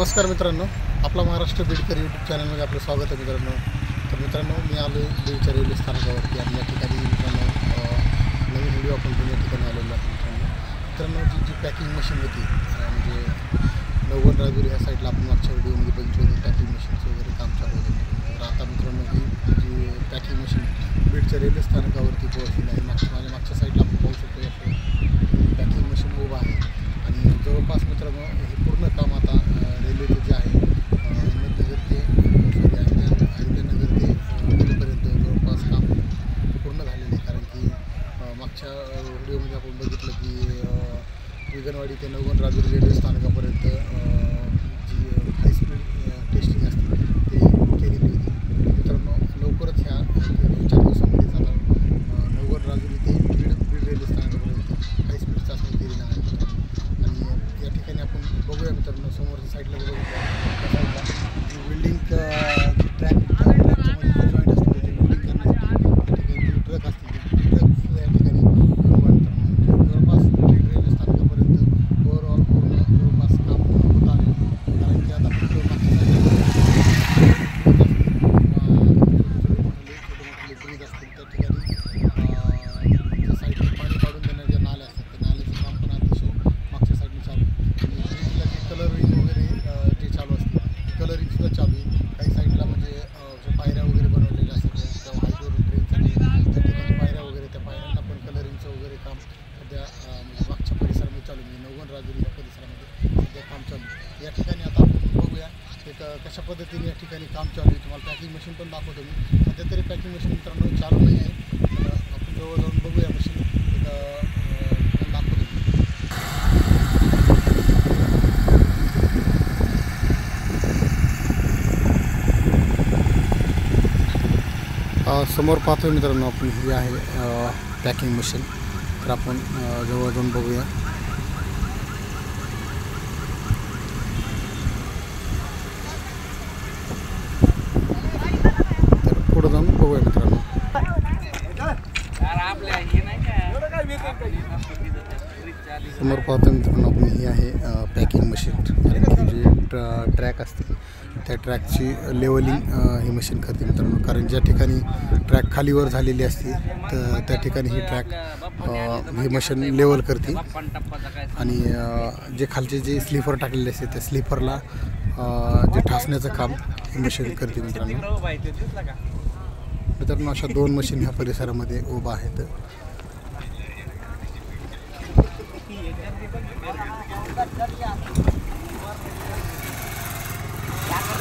नमस्कार मित्रांनो, आपला महाराष्ट्र बीडकर यूट्यूब चॅनलमध्ये आपलं स्वागत आहे मित्रांनो. तर मित्रांनो, मी आलो बीडच्या रेल्वे स्थानकावरती आणि या ठिकाणी मित्रांनो नवीन व्हिडिओ आपण या ठिकाणी आलेलो आहे. मित्रांनो जी पॅकिंग मशीन होती म्हणजे नवगण राजूर ह्या साईडला आपण मागच्या व्हिडिओमध्ये बघितलं होतं पॅकिंग मशीनचं वगैरे काम चालू होतं. तर आता मित्रांनो ही जी पॅकिंग मशीन बीडच्या रेल्वे स्थानकावरती पोहोचलेली आहे. मागच्या साईडला आपण पाहू शकतो पॅकिंग मशीन उभं आहे आणि जवळपास मित्रांनो हे पूर्ण काम आता रेल्वेचं जे आहे अहमदनगर ते अयोध्यानगर ते दिल्लीपर्यंत जवळपास काम पूर्ण झालेलं आहे. कारण की मागच्या व्हिडिओमध्ये आपण बघितलं की विगणवाडी ते नवगण राजूर रेल्वे स्थानकापर्यंत जी हाय स्पीड टेस्टिंग असते ते केलेली होती. मित्रांनो लवकरच ह्या 2-4 दिवसामध्येच आता नवगण राजूर ते बीड रेल्वे स्थानकापर्यंत हाय स्पीड चाचणी केली जाणार आहे. आणि या ठिकाणी आपण बघूया मित्रांनो, समोरच्या साईडला बघूया त्या साईडला जी बिल्डिंग ट्रॅकच्या मध्ये जॉईंट असते त्याची बिल्डिंग करण्यासाठी या ठिकाणी जी ट्रक असते ती ट्रकसुद्धा या ठिकाणी जवळपास बीड रेल्वे स्थानकापर्यंत ओव्हरऑल पूर्ण जवळपास काम होत आले. कारण की आता फक्त मागच्या साईडला छोटे ब्रिज असतील त्या ठिकाणी त्या साईडला पाणी काढून देण्याच्या ज्या नाल्या असतात त्या नाल्याचं काम पण अतिशय मागच्या साईडने चालू आहे. आणि ब्रिजला जे कलरिंग वगैरे जे चालू असते कलरिंगसुद्धा चालू आहे. काही साईडला म्हणजे जे पायऱ्या वगैरे बनवलेल्या असतात त्या हायवेवरून ट्रेनसाठी त्या ठिकाणी पायऱ्या वगैरे त्या पायऱ्यांना पण कलरिंगचं वगैरे काम सध्या म्हणजे मागच्या परिसरामध्ये चालू आहे. नवगण राजूर या परिसरामध्ये सध्या काम चालू आहे. या ठिकाणी आता आपण बघूया एक कशा पद्धतीने या ठिकाणी काम चालू आहे. तुम्हाला पॅकिंग मशीन पण दाखवतो मी. सध्या तरी पॅकिंग मशीन मित्रांनो चालू नाही आहे. आपण जवळ जाऊन बघूया मशीन एक दाखवतो. समोर पाहतोय मित्रांनो आपण ही आहे पॅकिंग मशीन. तर आपण जवळ जाऊन बघूया. तर पुढे जाऊन बघूया मित्रांनो. समोर पाहतो मित्रांनो आपण ही आहे पॅकिंग मशीन. जी ट्रॅक असते त्या ट्रॅकची लेवलिंग ही मशीन करते मित्रांनो. कारण ज्या ठिकाणी ट्रॅक खालीवर झालेली असते तर त्या ठिकाणी ही ट्रॅक ही मशीन लेवल करते आणि जे खालचे जे स्लीपर टाकलेले असते त्या स्लीपरला जे ठासण्याचं काम ही मशीन करते मित्रांनो. अशा 2 मशीन ह्या परिसरामध्ये उभा आहेत.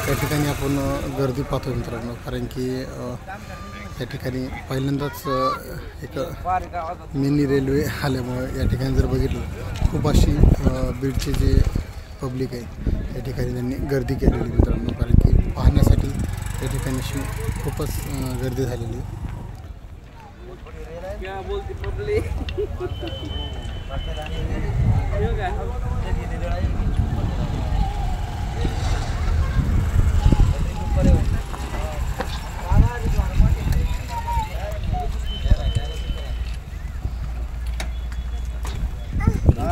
त्या ठिकाणी आपण गर्दी पाहतो मित्रांनो. कारण की या ठिकाणी पहिल्यांदाच एक मिनी रेल्वे आल्यामुळे या ठिकाणी जर बघितलं खूप अशी बीडचे जे पब्लिक आहे या ठिकाणी त्यांनी गर्दी केलेली मित्रांनो. कारण की पाहण्यासाठी या ठिकाणी अशी खूपच गर्दी झालेली आहे.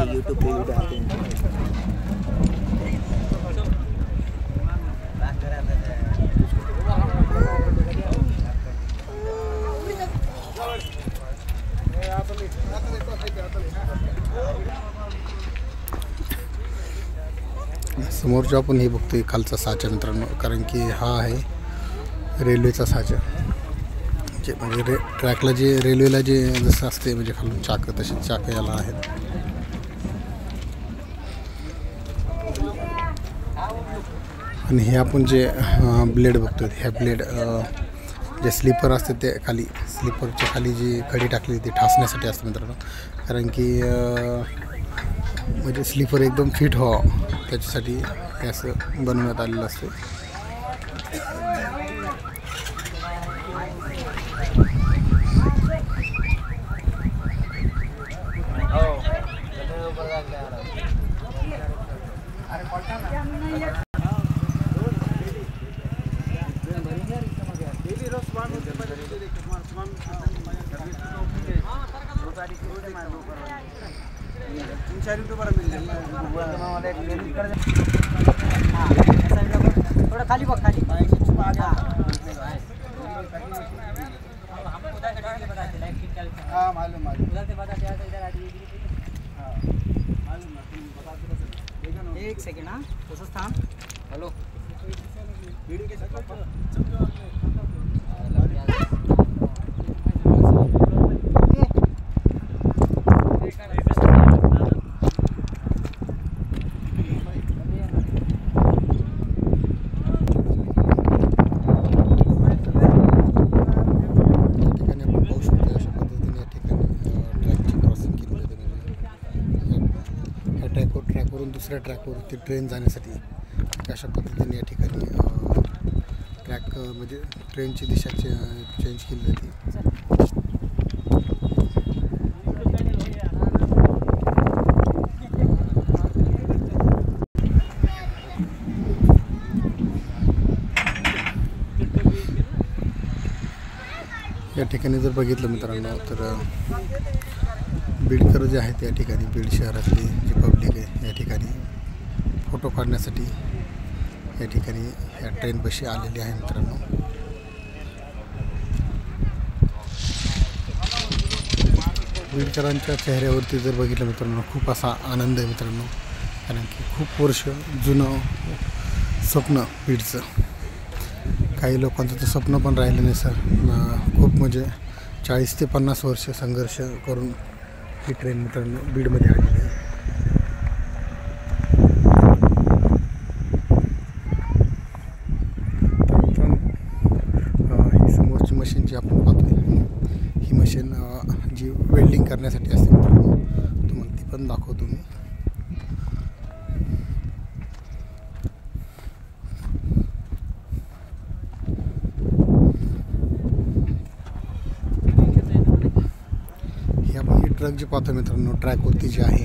YouTube पे वीडियो आते हैं. समोरच्या आपण हे बघतोय खालचा साचा मित्रांनो. कारण की हा आहे रेल्वेचा साचा. जे म्हणजे ट्रॅकला जे रेल्वेला जे जसं असते म्हणजे खालून चाकं तसे चाकं याला आहेत. आणि हे आपण जे ब्लेड बघतोय ह्या ब्लेड जे स्लीपर असते ते खाली स्लीपरच्या खाली जी कडी टाकली ती ठासण्यासाठी असते मित्रांनो. कारण की म्हणजे स्लीपर एकदम फिट व्हावं त्याच्यासाठी हे असं बनवण्यात आलेलं असतं. तीन चार यूट्यूबर मिल जाएंगे। तसंच थांब. हॅलो. ट्रॅकवरून दुसऱ्या ट्रॅकवरती ट्रेन जाण्यासाठी अशा पद्धतीने या ठिकाणी ट्रॅक म्हणजे ट्रेनची दिशा चेंज केली जाते. या ठिकाणी जर बघितलं मित्रांनो तर बीडकर जे आहेत या ठिकाणी बीड शहरातली जी पब्लिक आहे या ठिकाणी फोटो काढण्यासाठी या ठिकाणी ह्या ट्रेनपाशी आलेली आहे मित्रांनो. बीडकरांच्या चेहऱ्यावरती जर बघितलं मित्रांनो खूप असा आनंद आहे मित्रांनो, कारण की खूप वर्ष जुनं स्वप्न बीडचं. काही लोकांचं तर स्वप्न पण राहिलं नाही सर. खूप म्हणजे 40 ते 50 वर्ष संघर्ष करून ही ट्रेन मित्रांनो बीडमध्ये आलेली आहे. ही समोरची मशीन जी आपण पाहतोय ही मशीन जी वेल्डिंग करण्यासाठी असते मित्रांनो, तुम्हाला ती पण दाखवतो मी. ट्रक जी पाहतो मित्रांनो ट्रॅकवरती जी आहे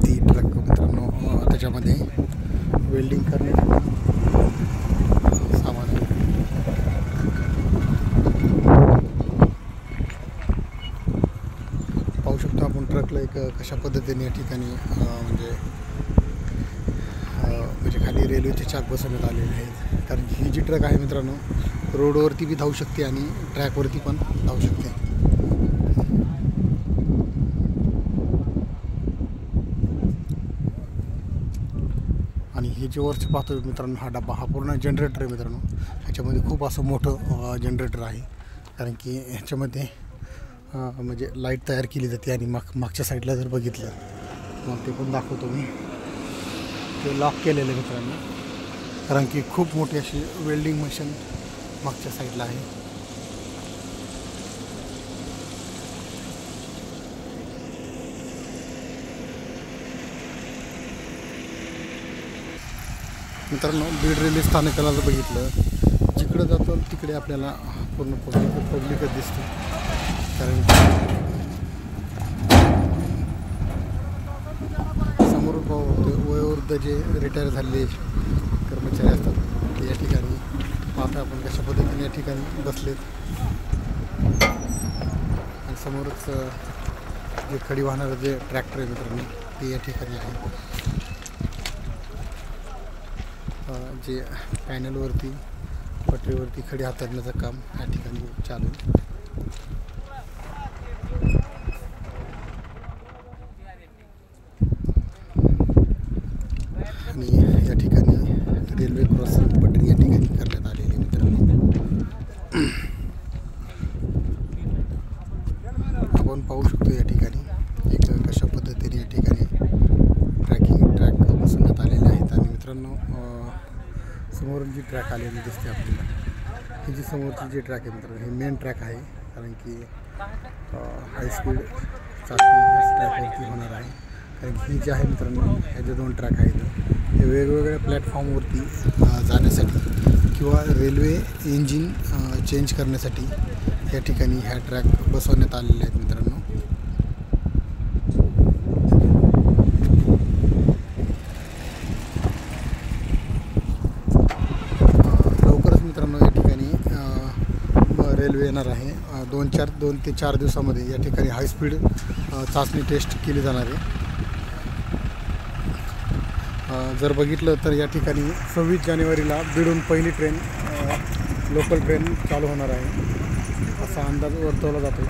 ती ट्रक मित्रांनो त्याच्यामध्ये वेल्डिंग करण्यासाठी सामान पाहू शकतो आपण. ट्रकला एक कशा पद्धतीने या ठिकाणी म्हणजे खाली रेल्वेचे चाक बसवण्यात आलेले आहेत, कारण ही जी ट्रक आहे मित्रांनो रोडवरती बी धावू शकते आणि ट्रॅकवरती पण धावू शकते. आणि हे जे वरचे पाहतो मित्रांनो हा डबा हा पूर्ण जनरेटर आहे मित्रांनो. ह्याच्यामध्ये खूप असं मोठं जनरेटर आहे, कारण की ह्याच्यामध्ये म्हणजे लाईट तयार केली जाते. आणि मागच्या साईडला जर बघितलं मग ते पण दाखवतो मी. ते लॉक केलेलं आहे मित्रांनो, कारण की खूप मोठी अशी वेल्डिंग मशीन मागच्या साईडला आहे. मित्रांनो बीड रेल्वे स्थानकाला जर बघितलं जिकडं जातो तिकडे आपल्याला पूर्ण पब्लिकच दिसते, कारण समोर वयोवृद्ध जे रिटायर झालेले कर्मचारी असतात ते या ठिकाणी पाहता आपण कशा पद्धतीने या ठिकाणी बसलेत. आणि समोरच जे खडी वाहणारं जे ट्रॅक्टर आहे मित्रांनो ते या ठिकाणी आहे. जे पॅनलवरती पटरीवरती खडी हाताळण्याचं काम या ठिकाणी चालू आहे. आणि या ठिकाणी रेल्वे क्रॉसिंग पटरी या ठिकाणी करण्यात आलेली मित्रांनो. आपण पाहू शकतो या ठिकाणी एक कशा पद्धतीने या ठिकाणी ट्रॅक बसवण्यात आलेले आहेत. आणि मित्रांनो समोरून जी ट्रॅक आलेली दिसते आपल्याला, ही जी समोरची जी ट्रॅक आहे मित्रांनो हे मेन ट्रॅक आहे, कारण की हायस्पीड चाचणी ह्याच ट्रॅकवरती होणार आहे. कारण की ही जी आहे मित्रांनो ह्या जे 2 ट्रॅक आहेत हे वेगवेगळ्या प्लॅटफॉर्मवरती जाण्यासाठी किंवा रेल्वे इंजिन चेंज करण्यासाठी या ठिकाणी ह्या ट्रॅक बसवण्यात आलेले आहेत मित्रांनो. रेल्वे येणार आहे 2 ते 4 दिवसामध्ये या ठिकाणी हायस्पीड चाचणी टेस्ट केली जाणार आहे. जर बघितलं तर या ठिकाणी 26 जानेवारीला बीडहून पहिली ट्रेन लोकल ट्रेन चालू होणार आहे असा अंदाज वर्तवला जातो.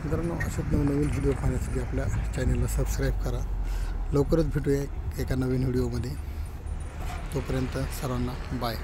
मित्रांनो, अशाच नवनवीन व्हिडिओ पाहण्यासाठी आपल्या चॅनलला सबस्क्राईब करा. लवकरच भेटूया एका नवीन व्हिडिओमध्ये. तोपर्यंत सर्वांना बाय.